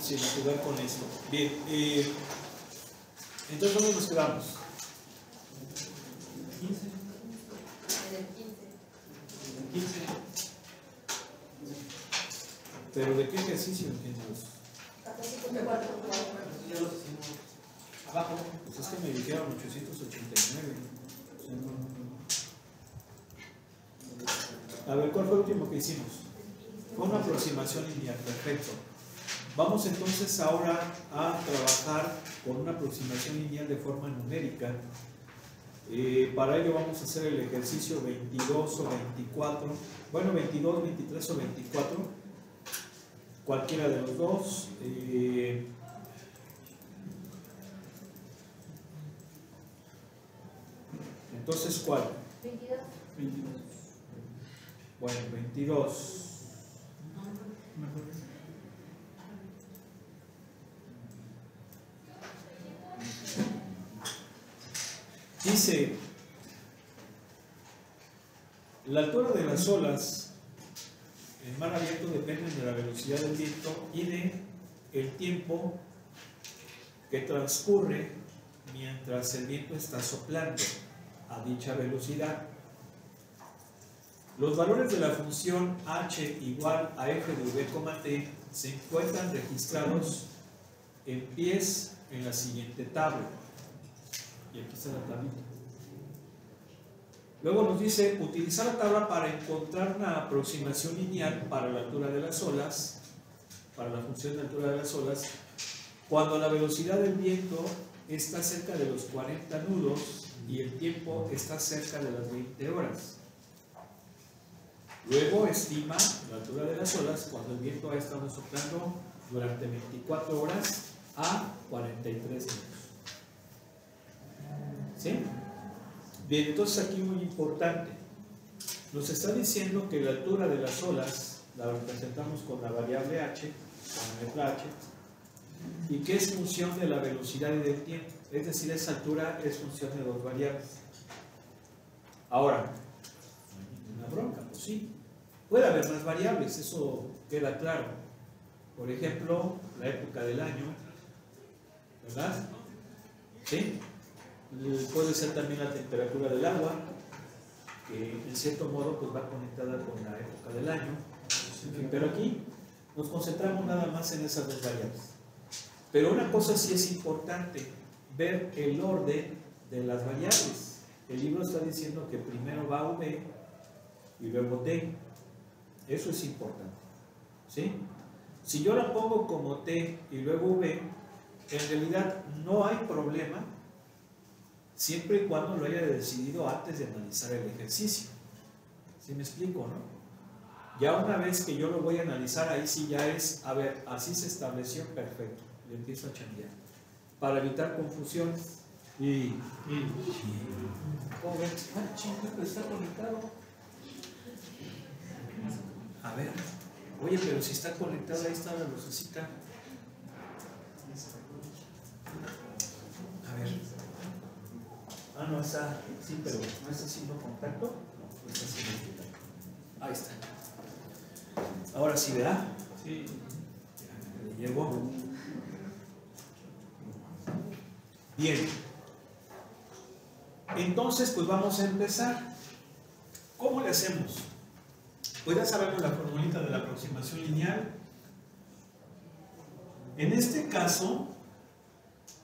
sin jugar con esto. Bien, entonces ¿dónde nos quedamos? 15. 15. ¿Pero de qué ejercicio entiendes? Abajo. Pues es que me dijeron 889. A ver, ¿cuál fue el último que hicimos? Fue una aproximación lineal, perfecto. Vamos entonces ahora a trabajar con una aproximación lineal de forma numérica. Para ello vamos a hacer el ejercicio 22 o 24. Bueno, 22, 23 o 24. Cualquiera de los dos. Entonces, ¿cuál? 22. 22. Bueno, 22. Dice, la altura de las olas en mar abierto depende de la velocidad del viento y de el tiempo que transcurre mientras el viento está soplando a dicha velocidad. Los valores de la función h igual a f de v, t se encuentran registrados en pies en la siguiente tabla. Y aquí está la tablita. Luego nos dice, utilizar la tabla para encontrar una aproximación lineal para la altura de las olas, para la función de altura de las olas, cuando la velocidad del viento está cerca de los 40 nudos y el tiempo está cerca de las 20 horas. Luego estima la altura de las olas cuando el viento ha estado soplando durante 24 horas a 43 minutos. ¿Sí? Bien, entonces aquí muy importante. Nos está diciendo que la altura de las olas la representamos con la variable h, con la letra h, y que es función de la velocidad y del tiempo. Es decir, esa altura es función de dos variables. Ahora, una bronca, pues sí. Puede haber más variables, eso queda claro. Por ejemplo, la época del año, ¿verdad? ¿Sí? Puede ser también la temperatura del agua, que en cierto modo pues va conectada con la época del año. Pero aquí nos concentramos nada más en esas dos variables. Pero una cosa sí es importante, ver el orden de las variables. El libro está diciendo que primero va V y luego T. Eso es importante, ¿sí? Si yo la pongo como T y luego V, en realidad no hay problema, siempre y cuando lo haya decidido antes de analizar el ejercicio. ¿Sí me explico, no? Ya una vez que yo lo voy a analizar, ahí sí ya es, a ver, así se estableció, perfecto, le empiezo a chambear. Para evitar confusión. ¿Cómo ven? Ah, chingo, está conectado. A ver, oye, pero si está conectada, ahí está la lucecita. A ver. Ah, no está, sí, pero no está haciendo contacto. No está haciendo contacto. Ahí está. Ahora sí, ¿verdad? Sí. Ya le llegó. Bien. Entonces, pues vamos a empezar. ¿Cómo le hacemos? Pues ya sabemos la formulita de la aproximación lineal. En este caso,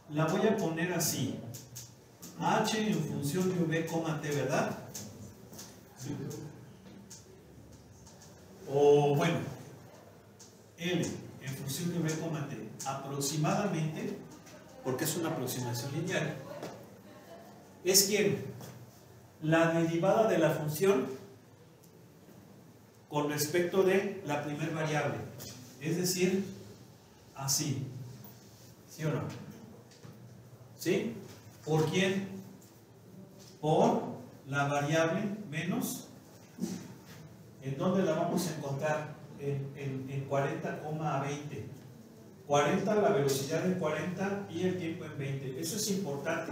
la voy a poner así. H en función de V, T, ¿verdad? Sí. O bueno, L en función de V, T. Aproximadamente, porque es una aproximación lineal, es ¿quién? La derivada de la función con respecto de la primer variable, es decir, así, ¿sí o no? ¿Sí? ¿Por quién? Por la variable menos, ¿en dónde la vamos a encontrar? En 40, a 20. 40 la velocidad en 40 y el tiempo en 20. Eso es importante.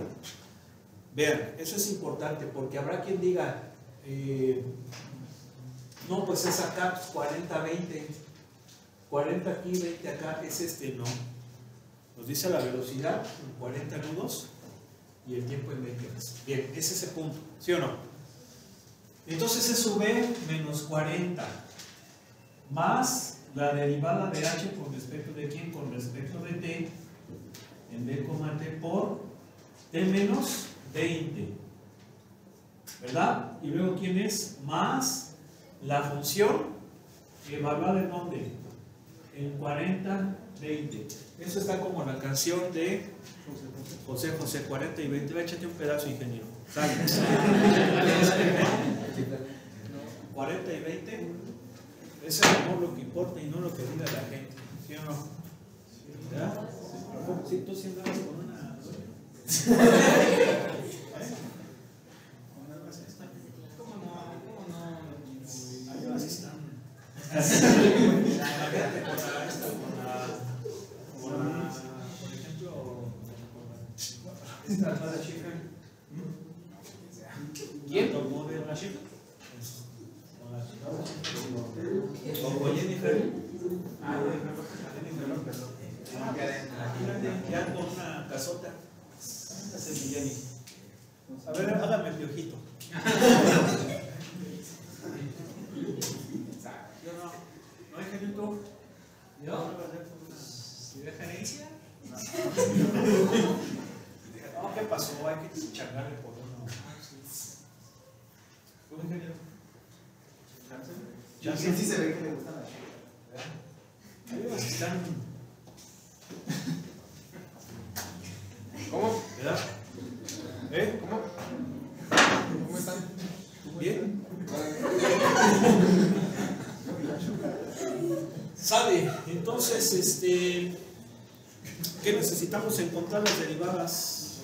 Vean, eso es importante porque habrá quien diga, no, pues es acá 40-20. 40 aquí, 20 acá, es este, no. Nos dice la velocidad en 40 nudos y el tiempo en 20 horas. Bien, es ese punto, ¿sí o no? Entonces es v menos 40 más la derivada de h con respecto de quién, con respecto de t en b, t por t menos 20, ¿verdad? Y luego quién es más la función evaluada en dónde, en 40, 20. Eso está como la canción de José, 40 y 20. Échate un pedazo, ingeniero. Sale. 40 y 20. Es el amor lo que importa y no lo que diga la gente. ¿Sí o no? ¿Verdad? Si tú sí andabas con una. ¿Cómo no? Ahí vas están. Por ejemplo, esta es la chica. ¿Quién tomó de la chica? ¿O Jennifer? Jennifer, perdón. Ya con una casota. Esta es mi Jenny. A ver, hágame el piojito. Yo no. ¿No hay genito? ¿Yo? ¿Si de gerencia? No, ¿qué pasó? Hay que changarle por uno. ¿Cómo ingeniero? Ya sí se ve que le gustan las chicas. Ahí están. ¿Cómo? ¿Verdad? ¿Cómo? ¿Cómo están? ¿Bien? Sale, entonces, ¿qué necesitamos? Encontrar las derivadas.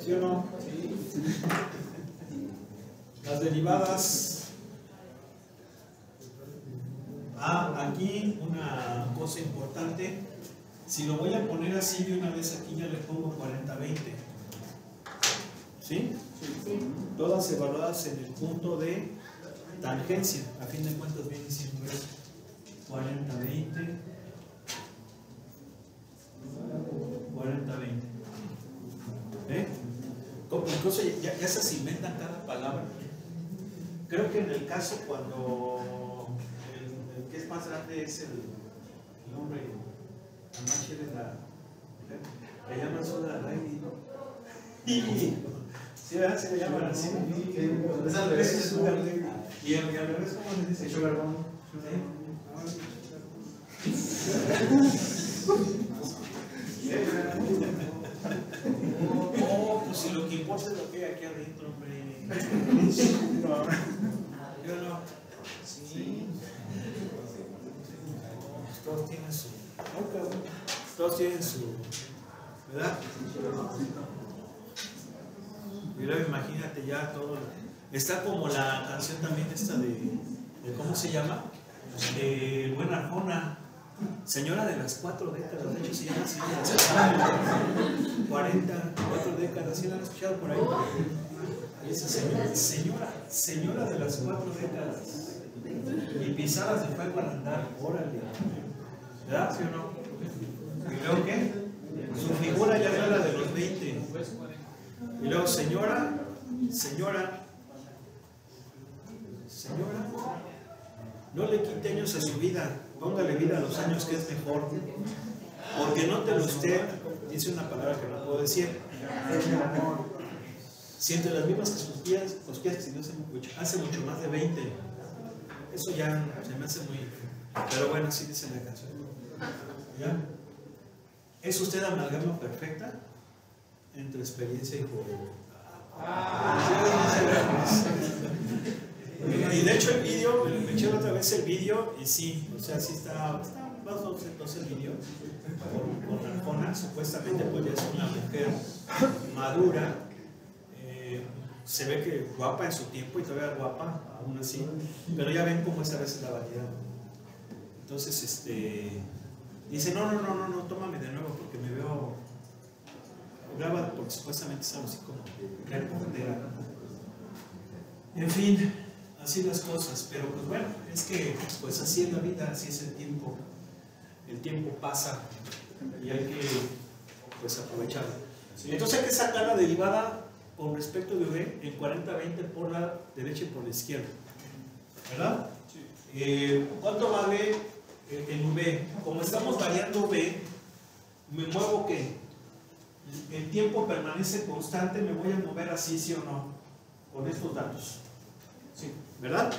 ¿Sí o no? Sí. Las derivadas. Aquí una cosa importante. Si lo voy a poner así de una vez aquí, ya le pongo 40-20. ¿Sí? Sí. Todas evaluadas en el punto de tangencia. A fin de cuentas viene siendo eso. 40-20. 40-20. Como incluso ya se inventan cada palabra. Creo que en el caso cuando el que es más grande es el hombre, la más chévere, le llaman sola Riley, ¿no? Sí, ¿verdad? Se le llaman así. Es al revés, es Sugar Daddy. Y al revés, ¿cómo se dice? Sugar Mom. Oh, pues si lo que importa es lo que hay aquí adentro, hombre. Yo no. Sí. Todos tienen su. Todos tienen su. ¿Verdad? Y luego imagínate ya todo. Está como la canción también esta de ¿cómo se llama? De Buena Arjona. Señora de las 4 décadas, de hecho se llama así. 4 décadas, ¿sí la han escuchado por ahí? Y esa señora de las 4 décadas. Y pisadas de fuego al andar, órale. ¿Verdad? ¿Sí o no? ¿Y luego qué? Su figura ya era la de los 20. Y luego señora, no le quite años a su vida, póngale vida a los años que es mejor. Porque nótelo usted, dice una palabra que no puedo decir. Si entre las mismas que sus pies, los pies que se hace mucho más de 20. Eso ya se me hace muy. Pero bueno, así dice la canción. ¿Ya? ¿Es usted amalgama perfecta entre experiencia y juventud? Y de hecho el vídeo, me eché otra vez el vídeo y sí, o sea, sí está más o menos el vídeo con Arjona, supuestamente pues ya es una mujer madura, se ve que guapa en su tiempo y todavía guapa, aún así, pero ya ven cómo es a veces la vanidad. Entonces, dice, no, tómame de nuevo porque me veo, graba porque supuestamente es algo así como reportera. En fin, así las cosas, pero pues bueno, es que pues así es la vida, así es el tiempo. tiempo pasa y hay que pues aprovecharlo. Entonces hay que sacar la derivada con respecto de V en 40-20 por la derecha y por la izquierda, ¿verdad? ¿Cuánto vale en V? Como estamos variando V, me muevo que el tiempo permanece constante, me voy a mover así, sí o no, con estos datos, sí, ¿verdad?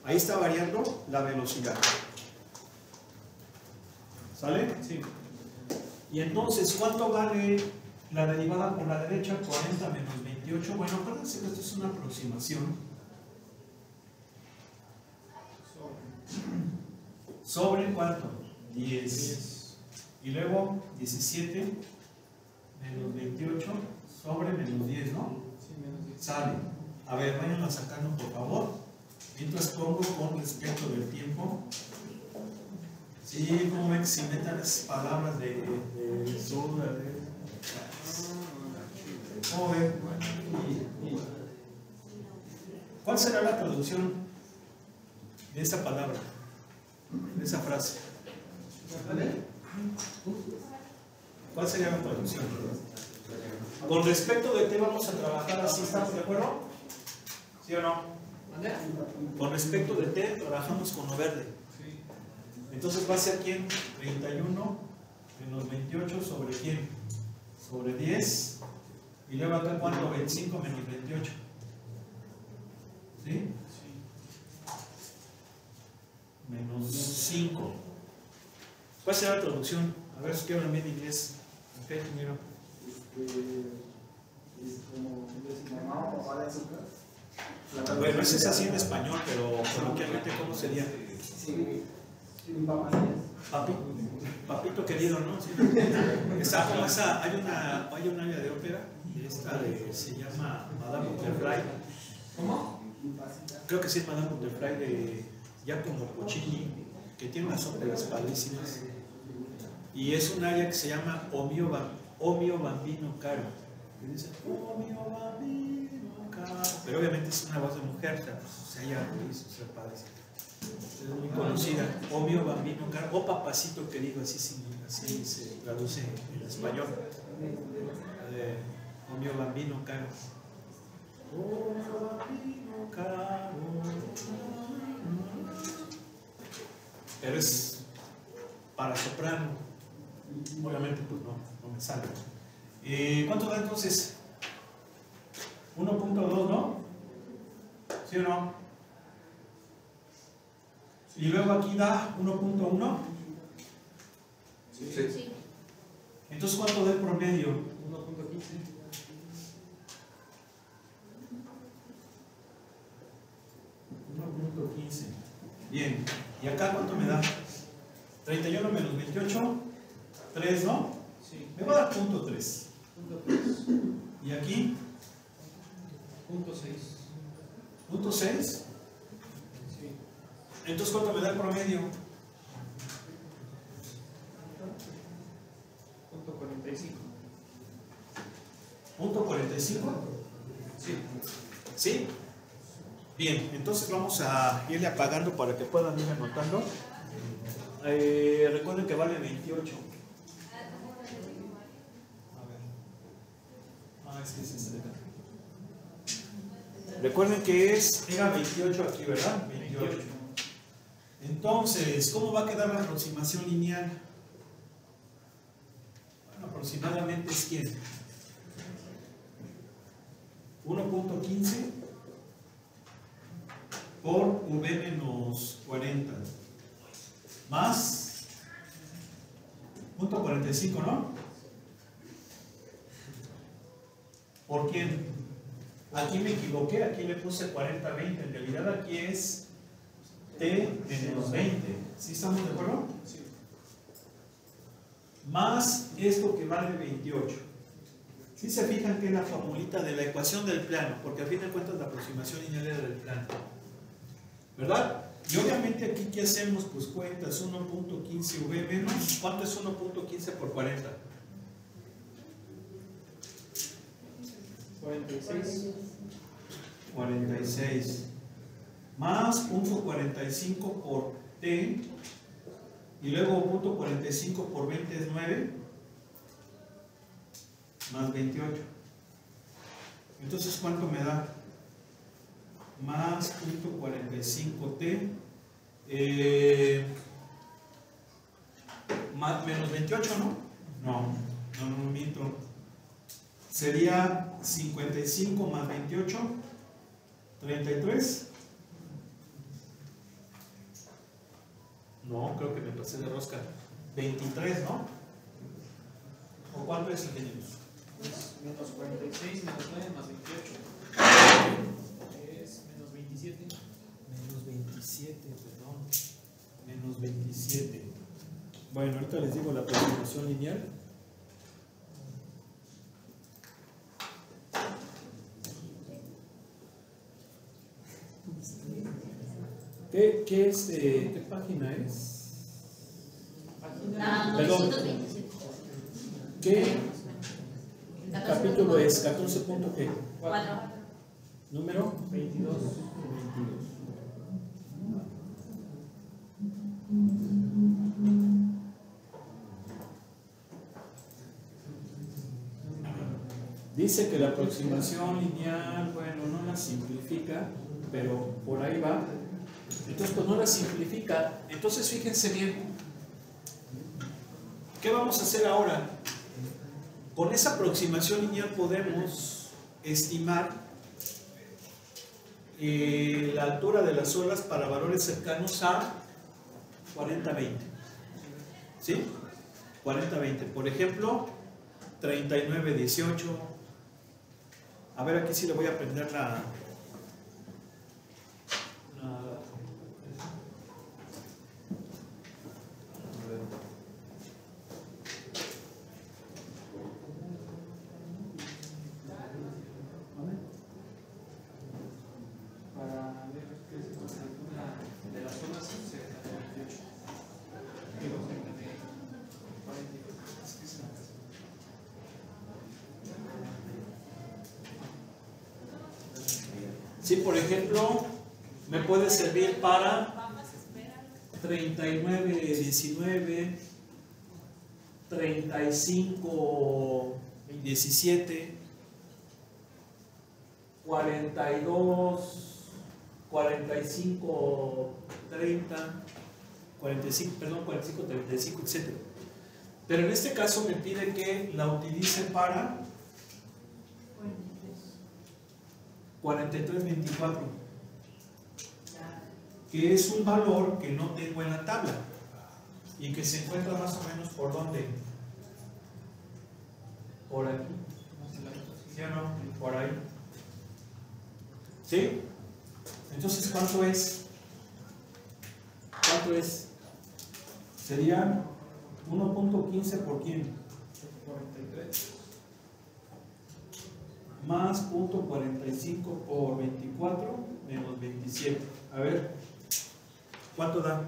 Ahí está variando la velocidad. ¿Sale? Sí. Y entonces, ¿cuánto vale la derivada por la derecha? 40 menos 28. Bueno, acuérdense que esto es una aproximación. ¿Sobre cuánto? 10. Y luego 17 menos 28 sobre menos 10, ¿no? Sí, menos 10. Sale. A ver, vayan a sacando por favor. Mientras pongo con respecto del tiempo. Sí, como ven que se inventan esas palabras de soda, ¿cómo ven? ¿Cuál será la traducción de esa palabra? De esa frase. ¿Cuál sería la traducción? Con respecto de qué vamos a trabajar así, ¿estamos de acuerdo? ¿Sí o no? Con respecto de T trabajamos con lo verde. Entonces va a ser ¿quién? 31 menos 28 sobre ¿quién? Sobre 10. Y luego acá ¿cuánto? 25 menos 28. ¿Sí? Menos 5. ¿Cuál será la traducción? A ver si quiero también en inglés. Ok, mira. Bueno, ese es así en español, pero coloquialmente ¿cómo sería? Papito querido, ¿no? Sí. Está como esa, hay una área de ópera, se llama Madame Butterfly. ¿Cómo? Creo que sí es Madame Butterfly de Giacomo Puccini, que tiene unas óperas padrísimas. Y es un área que se llama O mio bambino caro. Y dice, O mio bambino caro. Pero obviamente es una voz de mujer, o sea, pues, hay algo que hizo ser padre. Es muy conocida, O mio bambino caro, o papacito querido, así se traduce en español. O mio bambino caro. O mio bambino caro. Pero es para soprano, obviamente pues no me sale. ¿Cuánto da entonces? 1.2, ¿no? ¿Sí o no? Y luego aquí da 1.1. Sí. Entonces, ¿cuánto da el promedio? 1.15. 1.15. Bien. ¿Y acá cuánto me da? 31 menos 28. 3, ¿no? Sí. Me va a dar punto 3. Punto 3. ¿Y aquí? Punto 6. Punto 6. Entonces, ¿cuánto me da el promedio? Punto 45. ¿Punto 45? Sí. ¿Sí? Bien, entonces vamos a irle apagando para que puedan ir anotando. Recuerden que vale 28. A ver. Es que es este de acá. Recuerden que era 28 aquí, ¿verdad? 28. Entonces, ¿cómo va a quedar la aproximación lineal? Bueno, aproximadamente es ¿quién? 1.15 por V menos 40 más 0.45, ¿no? ¿Por quién? Aquí me equivoqué, aquí le puse 40-20, en realidad aquí es T menos 20. ¿Sí estamos de acuerdo? Sí. Más esto que vale 28. ¿Sí se fijan que es la formulita de la ecuación del plano? Porque a fin de cuentas la aproximación lineal era del plano, ¿verdad? Y obviamente aquí ¿qué hacemos? Pues cuentas 1.15 V menos, ¿cuánto es 1.15 por 40? 46. 46 más 1.45 por T Y luego punto 45 por 20 es 9, más 28. Entonces, ¿cuánto me da? Más punto 45t, más, menos 28, ¿no? No miento. Sería 55 más 28, 33. No, creo que me pasé de rosca. 23, ¿no? ¿O cuánto es, ingenieros? Es menos 46, menos 9, más 28. Es menos 27. Menos 27, perdón. Menos 27. Bueno, ahorita les digo la aproximación lineal. ¿Qué página es? Perdón. 927. ¿Qué capítulo es? 14 punto qué? 4. Número 22. 22. Dice que la aproximación lineal, bueno, no la simplifica, pero por ahí va. Entonces, pues no la simplifica. Entonces, fíjense bien. ¿Qué vamos a hacer ahora? Con esa aproximación lineal podemos estimar la altura de las olas para valores cercanos a 40-20. ¿Sí? 40-20. Por ejemplo, 39-18. A ver, aquí sí le voy a prender la Para ver qué es la altura de las zonas cerca de 28. Digo, cerca de 40. Sí, por ejemplo, me puede servir para 39-19, 35-17, 42, 45, 30, 45, perdón, 45, 35, etc. Pero en este caso me pide que la utilice para 43-24, que es un valor que no tengo en la tabla y que se encuentra más o menos por dónde. Por aquí. ¿Sí o no? Por ahí. ¿Sí? Entonces, ¿cuánto es? ¿Cuánto es? Sería 1.15 por quién? 43. Más punto 45 por 24 menos 27. A ver, ¿cuánto da?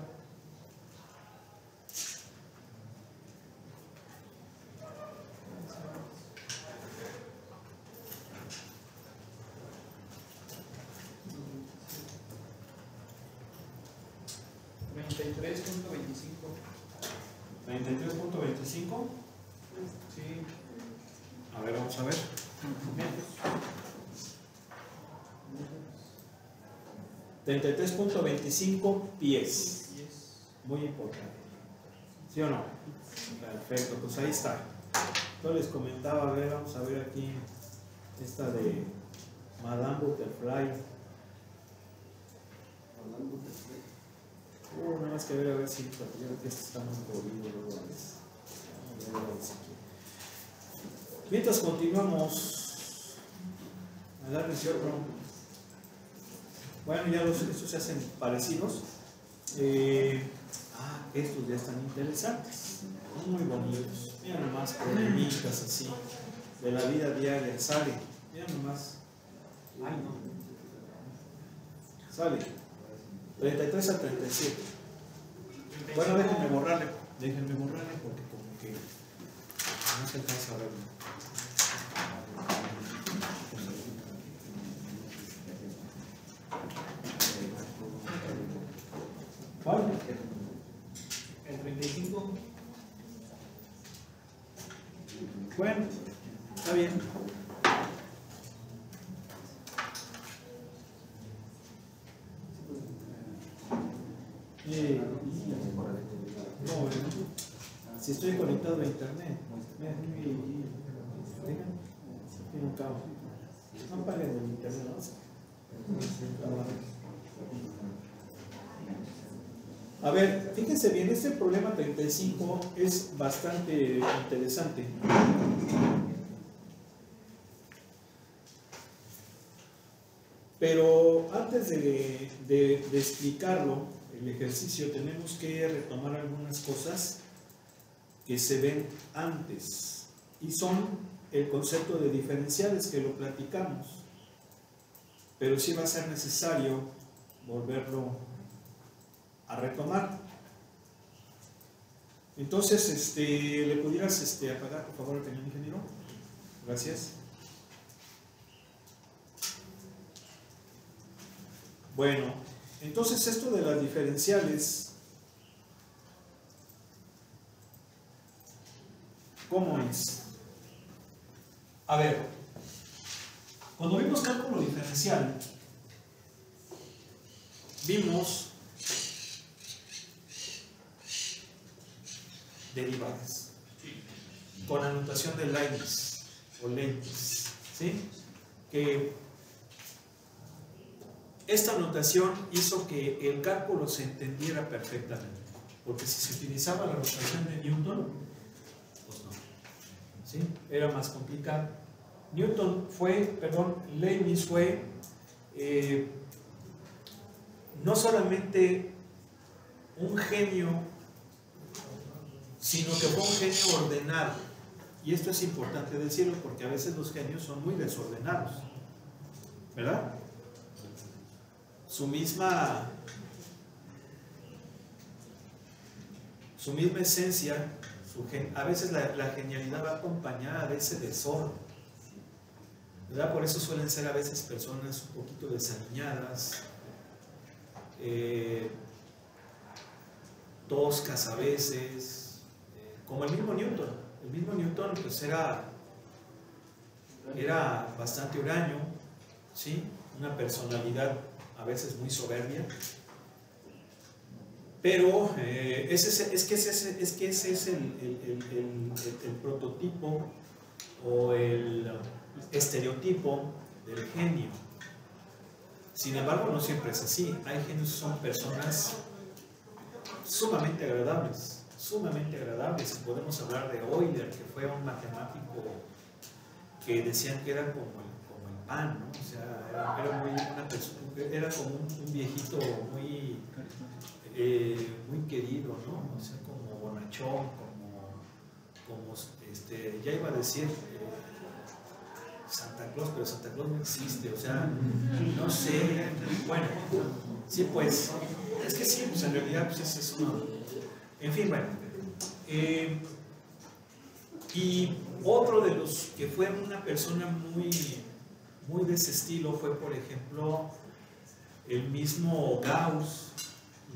¿33.25? Sí. A ver, vamos a ver. 33.25 pies. Muy importante. ¿Sí o no? Perfecto, pues ahí está. Yo les comentaba, a ver, vamos a ver aquí esta de Madame Butterfly. Nada más que ver a ver si porque yo creo que este está muy jodido luego a veces. Mientras continuamos, agarren otro. Bueno, ya estos se hacen parecidos. Estos ya están interesantes, muy bonitos. Mira nomás, problemitas así de la vida diaria. Sale, mira nomás. Ay, no. Sale 33 a 37. Bueno, déjenme borrarle porque como que no se alcanza a verlo. ¿Cuál? El 35. Bueno, está bien. No, si estoy conectado a internet, tiene un cabo. No apaguen el internet, ¿no? A ver, fíjense bien, este problema 35 es bastante interesante. Pero antes de explicarlo, el ejercicio, tenemos que retomar algunas cosas que se ven antes, y son el concepto de diferenciales, que lo platicamos, pero sí va a ser necesario volverlo a retomar. Entonces, ¿le pudieras apagar por favor al señor ingeniero? Gracias. Bueno, entonces esto de las diferenciales, ¿cómo es? A ver, cuando vimos cálculo diferencial, vimos derivadas con anotación de Leibniz o Leibniz, ¿sí? Que esta anotación hizo que el cálculo se entendiera perfectamente, porque si se utilizaba la notación de Newton, pues no, ¿sí? Era más complicado. Leibniz fue no solamente un genio, sino que fue un genio ordenado. Y esto es importante decirlo, porque a veces los genios son muy desordenados, ¿verdad? Su misma esencia, a veces la genialidad va acompañada de ese desorden, ¿verdad? Por eso suelen ser a veces personas un poquito desaliñadas, toscas a veces, como el mismo Newton. El mismo Newton pues era bastante huraño, ¿sí? Una personalidad a veces muy soberbia, pero ese es el prototipo o el estereotipo del genio. Sin embargo, no siempre es así. Hay genios que son personas sumamente agradables. Y podemos hablar de Euler, que fue un matemático que decían que era como el pan, ¿no? O sea, era como un viejito muy querido, ¿no? O sea, como bonachón, ya iba a decir Santa Claus, pero Santa Claus no existe, o sea, no sé, bueno, sí, pues, es que sí, pues en realidad, pues es uno, en fin, bueno, y otro de los que fue una persona muy de ese estilo fue, por ejemplo, el mismo Gauss.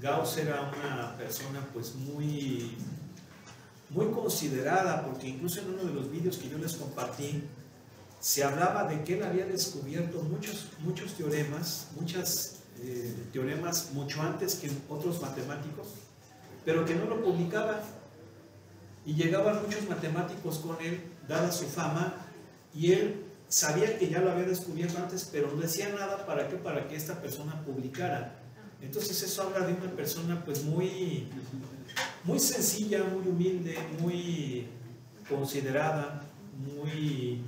Gauss era una persona pues muy considerada, porque incluso en uno de los vídeos que yo les compartí se hablaba de que él había descubierto muchos teoremas, teoremas mucho antes que otros matemáticos, pero que no lo publicaba, y llegaban muchos matemáticos con él, dada su fama, y él sabía que ya lo había descubierto antes, pero no decía nada. ¿Para qué? Para que esta persona publicara. Entonces eso habla de una persona pues muy sencilla, muy humilde, muy considerada, muy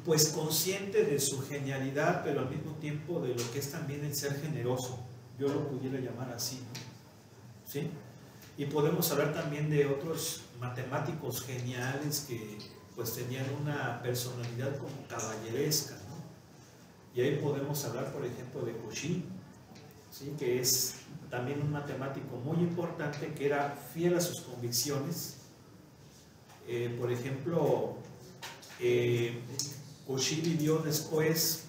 pues consciente de su genialidad, pero al mismo tiempo de lo que es también el ser generoso. Yo lo pudiera llamar así, ¿no? ¿Sí? Y podemos hablar también de otros matemáticos geniales que pues tenían una personalidad como caballeresca, ¿no? Y ahí podemos hablar, por ejemplo, de Cauchy, ¿sí? Que es también un matemático muy importante, que era fiel a sus convicciones. Por ejemplo, Cauchy vivió después,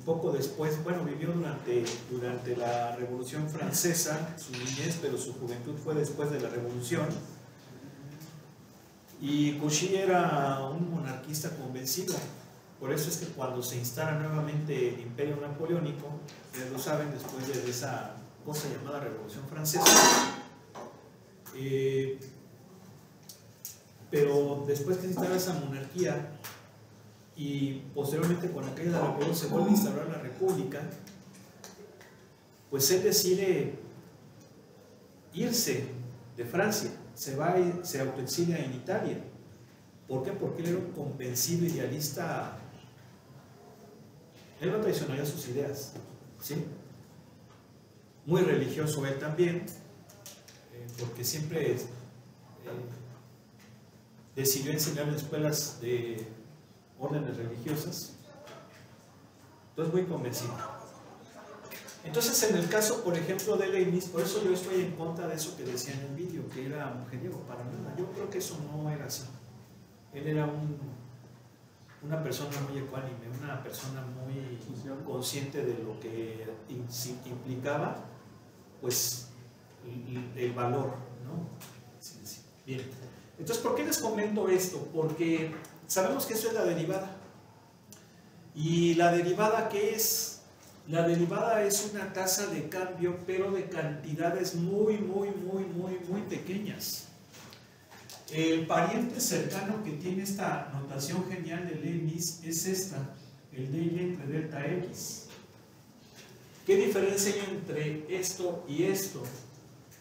poco después, bueno, vivió durante la Revolución Francesa, su niñez, pero su juventud fue después de la Revolución. Y Cauchy era un monarquista convencido. Por eso es que cuando se instala nuevamente el Imperio Napoleónico, ustedes lo saben, después de esa cosa llamada Revolución Francesa, pero después que se instala esa monarquía y posteriormente con la caída de Napoleón se vuelve a instaurar la República, pues él decide irse de Francia, se va y se autoexilia en Italia. ¿Por qué? Porque él era un convencido idealista. Él no traicionaría sus ideas, ¿sí? Muy religioso él también, porque siempre decidió enseñar en escuelas de órdenes religiosas. Entonces, muy convencido. Entonces, en el caso, por ejemplo, de Leibniz, por eso yo estoy en contra de eso que decía en el vídeo, que era mujeriego, para nada. Yo creo que eso no era así. Él era una persona muy ecuánime, una persona muy consciente de lo que implicaba, pues, el valor, ¿no? Bien. Entonces, ¿por qué les comento esto? Porque sabemos que eso es la derivada. ¿Y la derivada qué es? La derivada es una tasa de cambio, pero de cantidades muy pequeñas. El pariente cercano que tiene esta notación genial de Leibniz es esta, el dy entre delta x. ¿Qué diferencia hay entre esto y esto?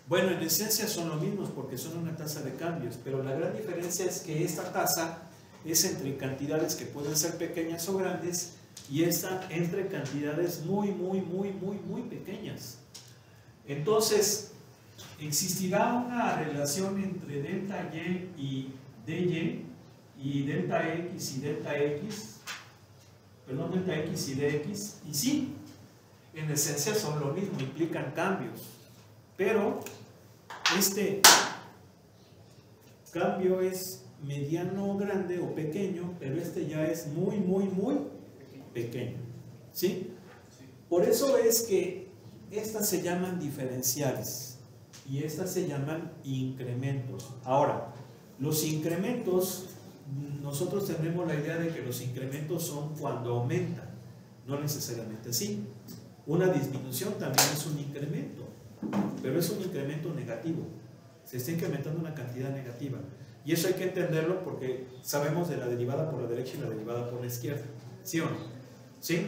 Bueno, en esencia son lo mismos porque son una tasa de cambios, pero la gran diferencia es que esta tasa es entre cantidades que pueden ser pequeñas o grandes y esta entre cantidades muy pequeñas. Entonces, existirá una relación entre delta y y dy y delta x y delta x, perdón, delta x y dx, y sí, en esencia son lo mismo, implican cambios, pero este cambio es mediano, grande o pequeño, pero este ya es muy pequeño, ¿sí? Por eso es que estas se llaman diferenciales y estas se llaman incrementos. Ahora, los incrementos, nosotros tenemos la idea de que los incrementos son cuando aumentan, no necesariamente así. Una disminución también es un incremento, pero es un incremento negativo. Se está incrementando una cantidad negativa. Y eso hay que entenderlo porque sabemos de la derivada por la derecha y la derivada por la izquierda. ¿Sí o no? ¿Sí?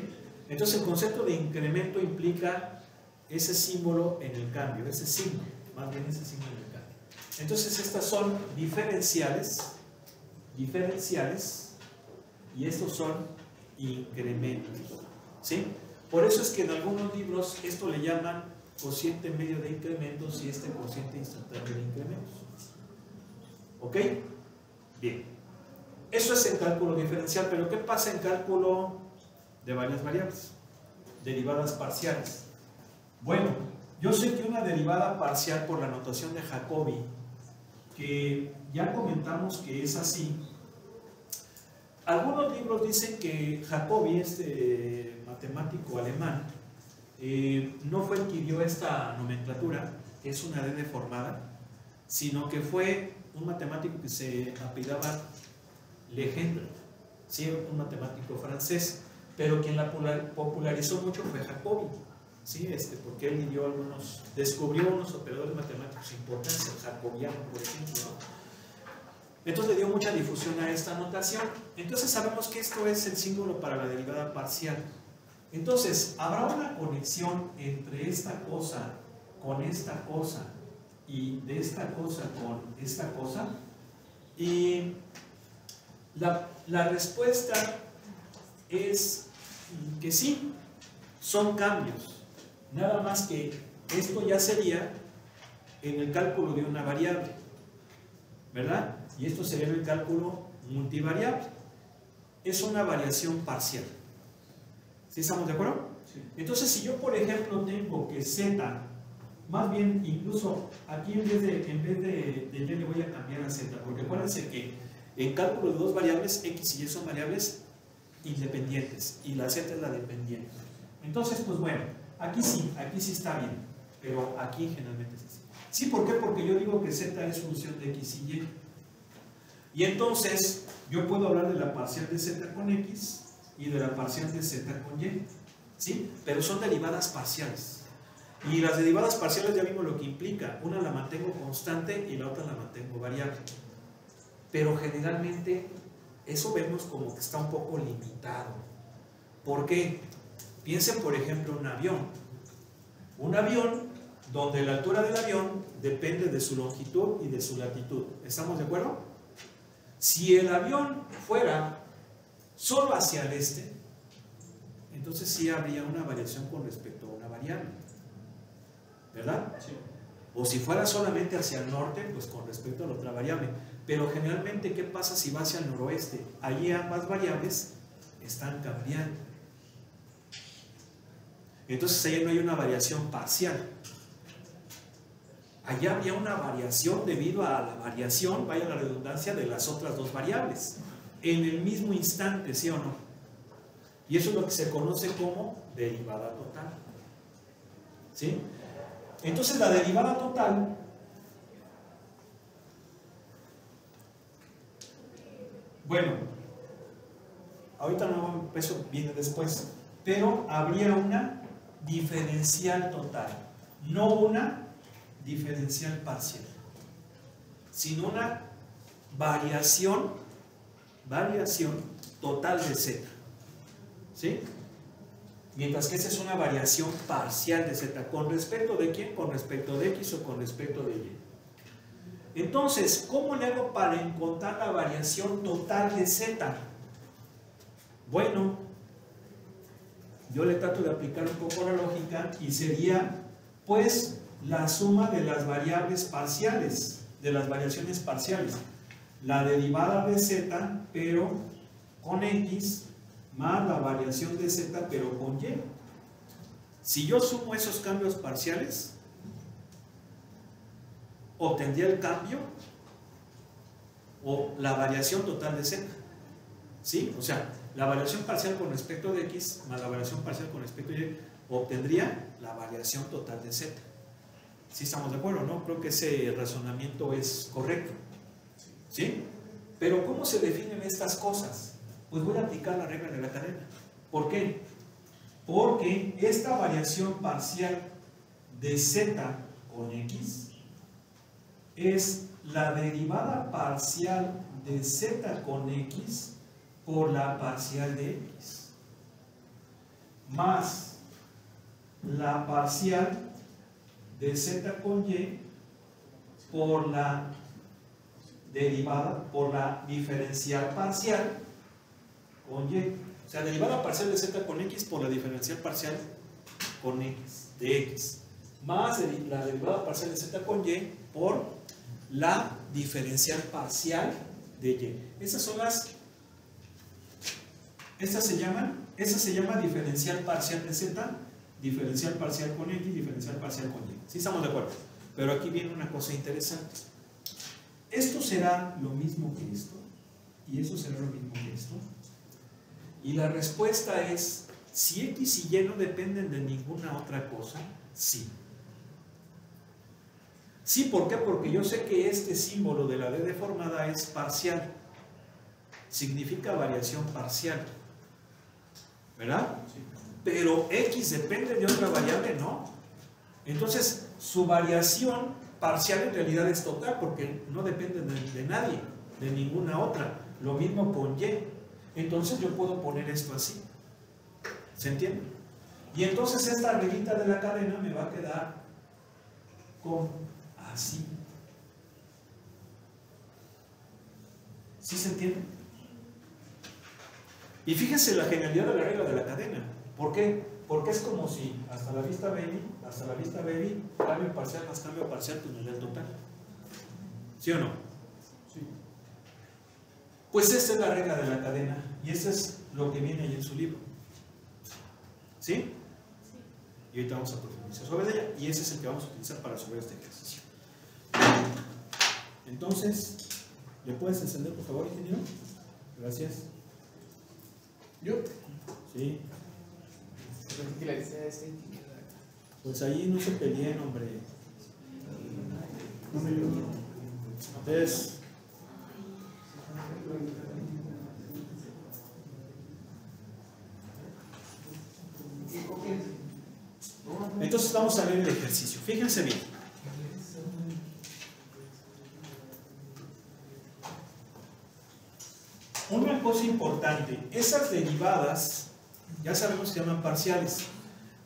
Entonces el concepto de incremento implica ese símbolo en el cambio, ese signo, más bien ese signo en el cambio. Entonces estas son diferenciales, y estos son incrementos. ¿Sí? Por eso es que en algunos libros esto le llaman cociente medio de incrementos y este cociente instantáneo de incrementos. ¿Ok? Bien. Eso es en cálculo diferencial, pero ¿qué pasa en cálculo de varias variables? Derivadas parciales. Bueno, yo sé que una derivada parcial por la notación de Jacobi, que ya comentamos que es así. Algunos libros dicen que Jacobi, este matemático alemán, no fue el que dio esta nomenclatura, que es una D deformada, sino que fue un matemático que se apellidaba Legendre, ¿sí? Un matemático francés, pero quien la popularizó mucho fue Jacobi, ¿sí? Porque él descubrió unos operadores matemáticos importantes, el jacobiano, por ejemplo, ¿no? Entonces le dio mucha difusión a esta notación. Entonces sabemos que esto es el símbolo para la derivada parcial. Entonces, ¿habrá una conexión entre esta cosa con esta cosa y de esta cosa con esta cosa? Y la respuesta es que sí, son cambios. Nada más que esto ya sería en el cálculo de una variable, ¿verdad? Y esto sería en el cálculo multivariable. Es una variación parcial. ¿Sí estamos de acuerdo? Sí. Entonces, si yo, por ejemplo, tengo que z, más bien, incluso aquí en vez de y le voy a cambiar a z, porque acuérdense que en cálculo de dos variables, x y y son variables independientes, y la z es la dependiente. Entonces, pues bueno, aquí sí está bien, pero aquí generalmente es así. ¿Sí? ¿Por qué? Porque yo digo que z es función de x y y. Y entonces yo puedo hablar de la parcial de z con x y de la parcial de z con y, ¿sí? Pero son derivadas parciales. Y las derivadas parciales ya vimos lo que implica. Una la mantengo constante y la otra la mantengo variable. Pero generalmente eso vemos como que está un poco limitado. ¿Por qué? Piensen por ejemplo en un avión. Un avión donde la altura del avión depende de su longitud y de su latitud. ¿Estamos de acuerdo? Si el avión fuera solo hacia el este, entonces sí habría una variación con respecto a una variable, ¿verdad? Sí. O si fuera solamente hacia el norte, pues con respecto a la otra variable. Pero generalmente, ¿qué pasa si va hacia el noroeste? Allí ambas variables están cambiando. Entonces allá no hay una variación parcial. Allá había una variación debido a la variación, vaya la redundancia, de las otras dos variables en el mismo instante, ¿sí o no? Y eso es lo que se conoce como derivada total, ¿sí? Entonces la derivada total bueno, ahorita no, eso viene después, pero habría una diferencial total, no una diferencial parcial, sino una variación total de z, ¿sí? Mientras que esa es una variación parcial de z. ¿Con respecto de quién? Con respecto de x o con respecto de y. Entonces, ¿cómo le hago para encontrar la variación total de z? Bueno, yo le trato de aplicar un poco la lógica y sería, pues, la suma de las variables parciales, de las variaciones parciales. La derivada de z, pero con x, más la variación de z, pero con y. Si yo sumo esos cambios parciales, obtendría el cambio o la variación total de z, ¿sí? O sea, la variación parcial con respecto de x más la variación parcial con respecto de y obtendría la variación total de z. ¿Sí estamos de acuerdo, no? Creo que ese razonamiento es correcto, ¿sí? Pero ¿cómo se definen estas cosas? Pues voy a aplicar la regla de la cadena. ¿Por qué? Porque esta variación parcial de z con x es la derivada parcial de z con x por la parcial de x, más la parcial de z con y por la derivada, por la diferencial parcial con y. O sea, derivada parcial de z con x por la diferencial parcial con x, de x, más la derivada parcial de z con y por la diferencial parcial de y. Esas son las, esa se llama diferencial parcial de z, diferencial parcial con x, diferencial parcial con y. ¿Sí estamos de acuerdo? Pero aquí viene una cosa interesante. Esto será lo mismo que esto, y eso será lo mismo que esto. Y la respuesta es, si x y y no dependen de ninguna otra cosa, sí. Sí, ¿por qué? Porque yo sé que este símbolo de la D deformada es parcial. Significa variación parcial, ¿verdad? Sí. Pero x depende de otra variable, ¿no? Entonces, su variación parcial en realidad es total, porque no depende de nadie, de ninguna otra. Lo mismo con y. Entonces yo puedo poner esto así. ¿Se entiende? Y entonces esta reglita de la cadena me va a quedar con así. ¿Sí se entiende? Y fíjense la genialidad de la regla de la cadena. ¿Por qué? Porque es como si hasta la vista baby, cambio parcial más cambio parcial, tu nivel total. ¿Sí o no? Sí. Pues esta es la regla de la cadena y eso es lo que viene ahí en su libro. ¿Sí? Sí. Y ahorita vamos a profundizar sobre ella y ese es el que vamos a utilizar para resolver este ejercicio. Entonces, ¿le puedes encender por favor, ingeniero? Gracias. ¿Yo? Sí. Pues ahí no se peleen, hombre. No me ayudan. Entonces, vamos a ver el ejercicio. Fíjense bien. Una cosa importante, esas derivadas, ya sabemos que se llaman parciales.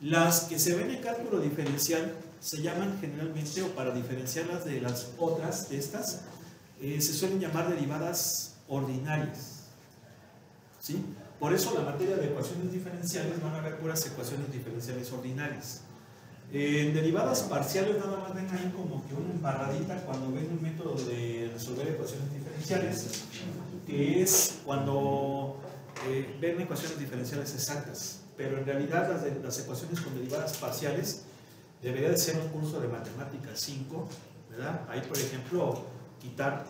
Las que se ven en cálculo diferencial se llaman generalmente, o para diferenciarlas de las otras, de estas, se suelen llamar derivadas ordinarias. ¿Sí? Por eso la materia de ecuaciones diferenciales van a ver puras ecuaciones diferenciales ordinarias. En derivadas parciales nada más ven ahí como que una embarradita cuando ven un método de resolver ecuaciones diferenciales, que es cuando ven ecuaciones diferenciales exactas. Pero en realidad las ecuaciones con derivadas parciales debería de ser un curso de matemáticas 5, ¿verdad? Ahí, por ejemplo, quitar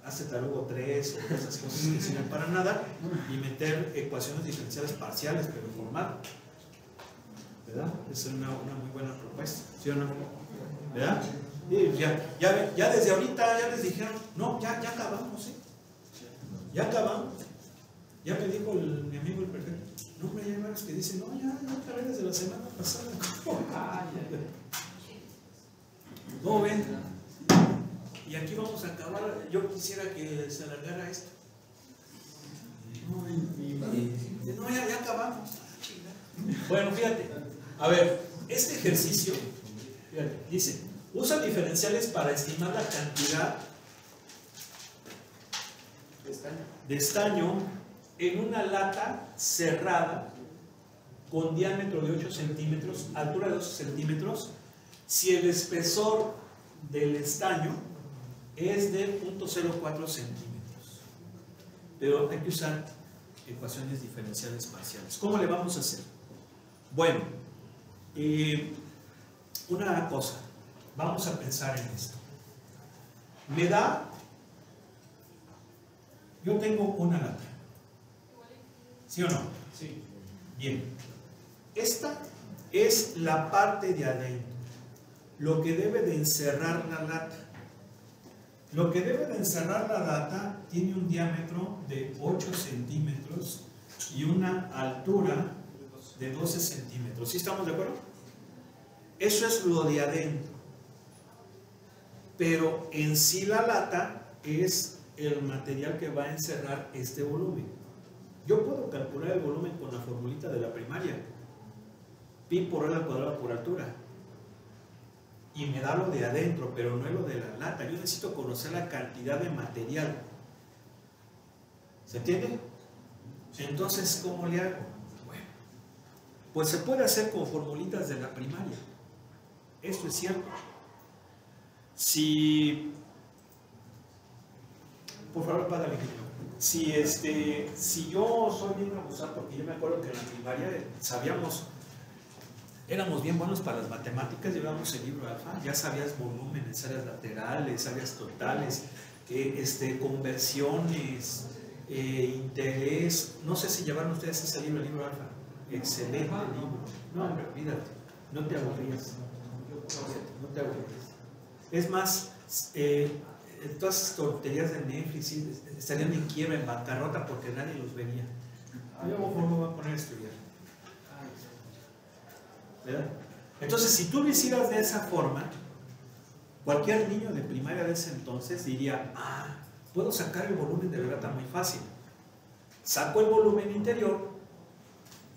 acetalugo 3 o esas cosas que sirven para nada y meter ecuaciones diferenciales parciales, pero formal, ¿verdad? Esa es una muy buena propuesta, ¿sí o no? ¿Verdad? Y ya desde ahorita ya les dijeron, no, ya acabamos, ¿sí? Ya acabamos. Ya me dijo mi amigo el perfecto, no, hombre, hay varios que dicen, no, ya acabé desde la semana pasada. ¿Cómo ven? Y aquí vamos a acabar. Yo quisiera que se alargara esto. No, ya acabamos. Bueno, fíjate. A ver, este ejercicio, fíjate, dice, usa diferenciales para estimar la cantidad de estaño en una lata cerrada con diámetro de 8 centímetros, altura de 8 centímetros, si el espesor del estaño es de 0.04 centímetros. Pero hay que usar ecuaciones diferenciales parciales. ¿Cómo le vamos a hacer? Bueno, una cosa, vamos a pensar en esto. Me da, yo tengo una lata, ¿sí o no? Sí. Bien, esta es la parte de adentro, lo que debe de encerrar la lata. Lo que debe de encerrar la lata tiene un diámetro de 8 centímetros y una altura de 12 centímetros. ¿Sí estamos de acuerdo? Eso es lo de adentro. Pero en sí la lata es el material que va a encerrar este volumen. Yo puedo calcular el volumen con la formulita de la primaria. Pi por L al cuadrado por altura. Y me da lo de adentro, pero no es lo de la lata. Yo necesito conocer la cantidad de material. ¿Se entiende? Entonces, ¿cómo le hago? Bueno, pues se puede hacer con formulitas de la primaria. Esto es cierto. Si, por favor, págale, si yo soy bien abusado, porque yo me acuerdo que en la primaria sabíamos, éramos bien buenos para las matemáticas, llevábamos el libro alfa, ya sabías volúmenes, áreas laterales, áreas totales, conversiones, interés. No sé si llevaron ustedes ese libro, el libro alfa. Excelente libro. No, hombre, olvídate, no te aburrías. No te aburrías. Es más, todas esas tonterías de Netflix estarían en quiebra, en bancarrota, porque nadie los vería. Yo mejor me voy a poner a estudiar. ¿Verdad? Entonces, si tú lo hicieras de esa forma, cualquier niño de primaria de ese entonces diría, puedo sacar el volumen de la lata muy fácil. Saco el volumen interior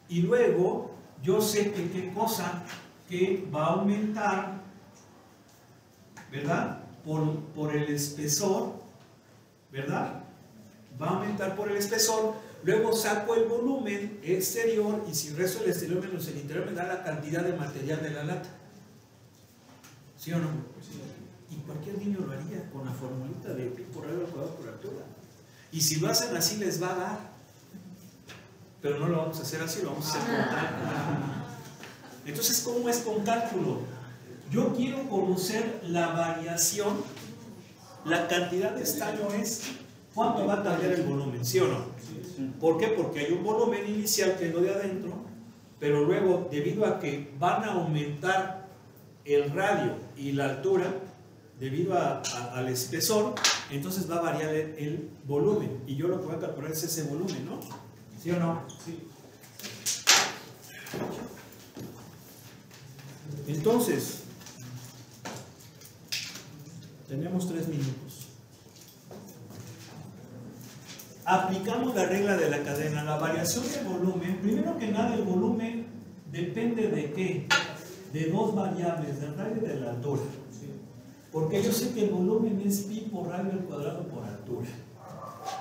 y luego yo sé que qué cosa que va a aumentar, ¿verdad? Por el espesor, ¿verdad? Va a aumentar por el espesor. Luego saco el volumen exterior y si resto el exterior menos el interior me da la cantidad de material de la lata. ¿Sí o no? Sí. Y cualquier niño lo haría con la formulita de pi por L al cuadrado por altura. Y si lo hacen así les va a dar. Pero no lo vamos a hacer así, lo vamos a hacer con cálculo. Entonces, ¿cómo es con cálculo? Yo quiero conocer la variación, la cantidad de estaño es cuánto va a cambiar el volumen, ¿sí o no? ¿Por qué? Porque hay un volumen inicial que es lo de adentro, pero luego, debido a que van a aumentar el radio y la altura, debido al espesor, entonces va a variar el volumen. Y yo lo que voy a calcular es ese volumen, ¿no? ¿Sí o no? Sí. Entonces, tenemos 3 minutos. Aplicamos la regla de la cadena. La variación del volumen, primero que nada, el volumen depende de ¿qué? De 2 variables, del radio y de la altura. Porque yo sé que el volumen es pi por radio al cuadrado por altura.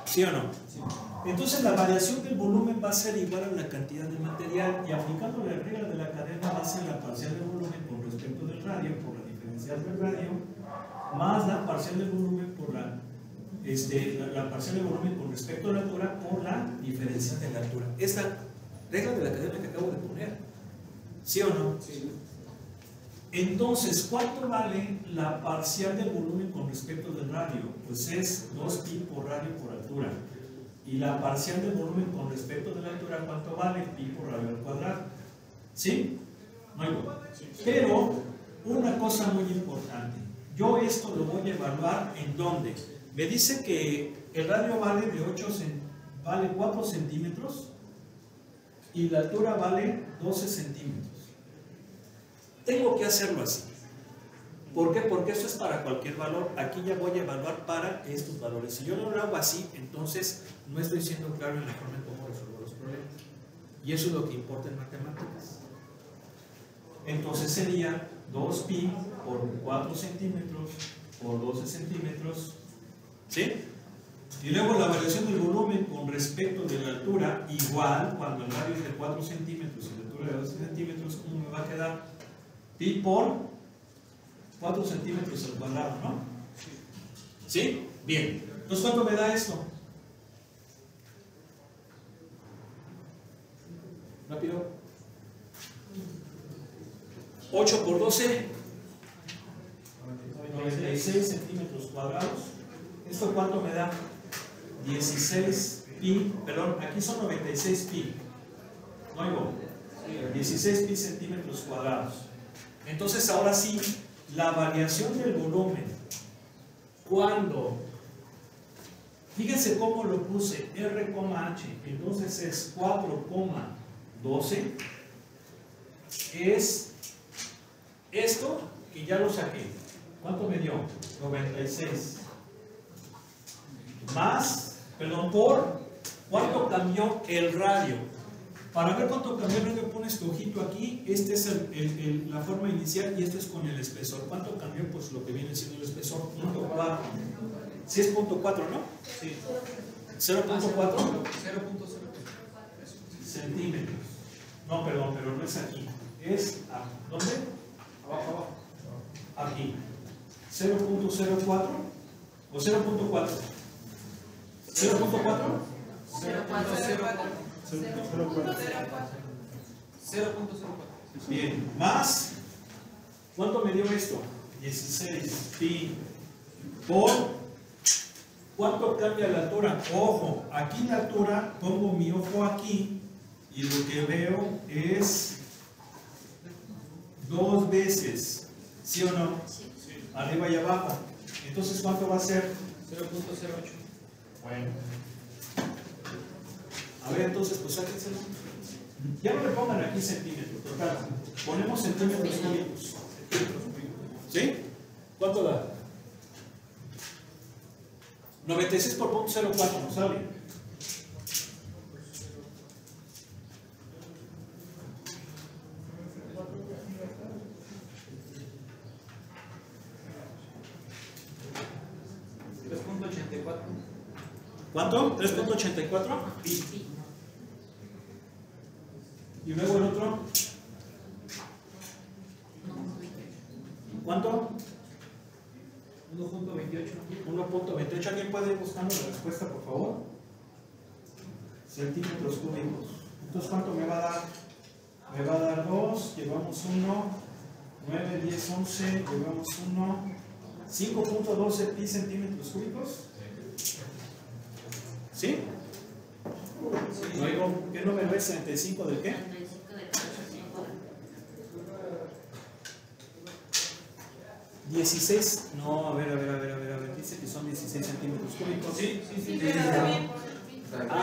¿Sí o no? Sí. Entonces la variación del volumen va a ser igual a la cantidad de material, y aplicando la regla de la cadena va a ser la parcial del volumen con respecto del radio por la diferencial del radio, más la parcial del volumen por la parcial del volumen con respecto a la altura por la diferencial de la altura. Es la regla de la cadena que acabo de poner. ¿Sí o no? Sí. Entonces, ¿cuánto vale la parcial del volumen con respecto del radio? Pues es 2pi por radio por altura. Y la parcial del volumen con respecto de la altura, ¿cuánto vale? Pi por radio al cuadrado. ¿Sí? No hay igual. Pero, una cosa muy importante. Yo esto lo voy a evaluar ¿en dónde? Me dice que el radio vale 4 centímetros y la altura vale 12 centímetros. Tengo que hacerlo así. ¿Por qué? Porque eso es para cualquier valor. Aquí ya voy a evaluar para estos valores. Si yo no lo hago así, entonces no estoy siendo claro en la forma en cómo resolver los problemas. Y eso es lo que importa en matemáticas. Entonces sería 2pi por 4 centímetros por 12 centímetros. ¿Sí? Y luego la variación del volumen con respecto de la altura, igual, cuando el radio es de 4 centímetros y la altura de 12 centímetros, ¿cómo me va a quedar? Pi por 4 centímetros al cuadrado, ¿no? ¿Sí? Bien. Entonces, ¿cuánto me da esto? Rápido. 8 por 12. 96 centímetros cuadrados. ¿Esto cuánto me da? 16 pi, perdón, aquí son 96 pi. No oigo. 16 pi centímetros cuadrados. Entonces, ahora sí, la variación del volumen, cuando, fíjense cómo lo puse, R,H, entonces es 4,12, es esto que ya lo saqué. ¿Cuánto me dio? 96. Más, perdón, por, ¿cuánto cambió el radio? Para ver cuánto cambió el radio, pones tu ojito aquí. Esta es la forma inicial y esto es con el espesor. ¿Cuánto cambió? Pues lo que viene siendo el espesor, 0.4. ¿Sí es 0.4, no? Sí. 0.4 centímetros. No, perdón, pero no es aquí. Es, ¿dónde? Abajo. Aquí. 0.04 o 0.4. 0.4. 0.04. Bien, más, ¿cuánto me dio esto? 16 pi por, ¿cuánto cambia la altura? Ojo, aquí la altura, pongo mi ojo aquí y lo que veo es 2 veces, ¿sí o no? Sí. Arriba y abajo. Entonces, ¿cuánto va a ser? 0.08. Bueno. A ver, entonces, pues sáquenselo. Ya no le pongan aquí centímetros, total. Ponemos centímetros cúbicos. ¿Sí? ¿Cuánto da? 96 por 0.04, ¿no sale? ¿Cuánto? ¿3.84? Sí. Y luego el otro. ¿Cuánto? 1.28. 1.28. ¿Alguien puede ir buscando la respuesta, por favor? Centímetros cúbicos. Entonces, ¿cuánto me va a dar? Me va a dar 2, llevamos 1, 9, 10, 11, llevamos 1, 5.12 pi centímetros cúbicos. ¿Sí? Luego, ¿qué número es? ¿75 del qué? 16. No, a ver, dice que son 16 centímetros cúbicos. Sí.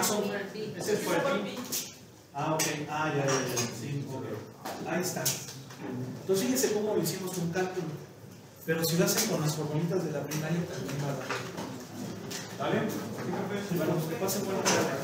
Son. Ese es por el pi. Ok, ya. Sí, ok. Ahí está. Entonces fíjense cómo lo hicimos un cálculo. Pero si lo hacen con las formulitas de la primaria también va a dar. ¿Vale? Bueno, que pasen buena tarde.